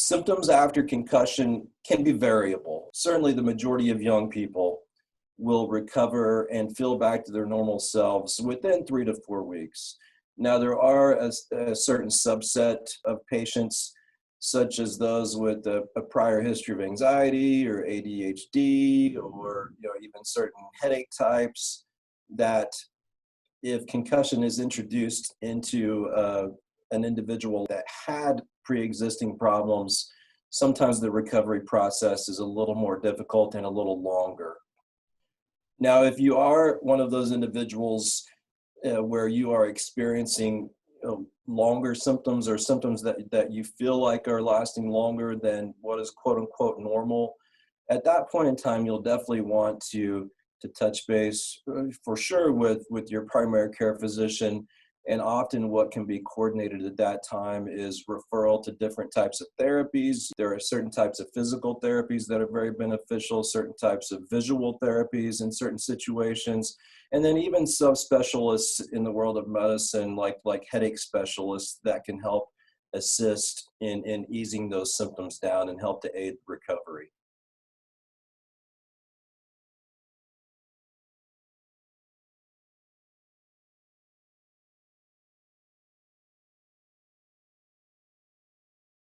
Symptoms after concussion can be variable. Certainly the majority of young people will recover and feel back to their normal selves within 3 to 4 weeks. Now, there are a certain subset of patients, such as those with a prior history of anxiety or ADHD, or even certain headache types, that if concussion is introduced into an individual that had pre-existing problems, sometimes the recovery process is a little more difficult and a little longer. Now, if you are one of those individuals where you are experiencing longer symptoms, or symptoms that you feel like are lasting longer than what is quote unquote normal, at that point in time, you'll definitely want to touch base for sure with your primary care physician. And often what can be coordinated at that time is referral to different types of therapies. There are certain types of physical therapies that are very beneficial, certain types of visual therapies in certain situations, and then even subspecialists in the world of medicine, like headache specialists, that can help assist in easing those symptoms down and help to aid recovery.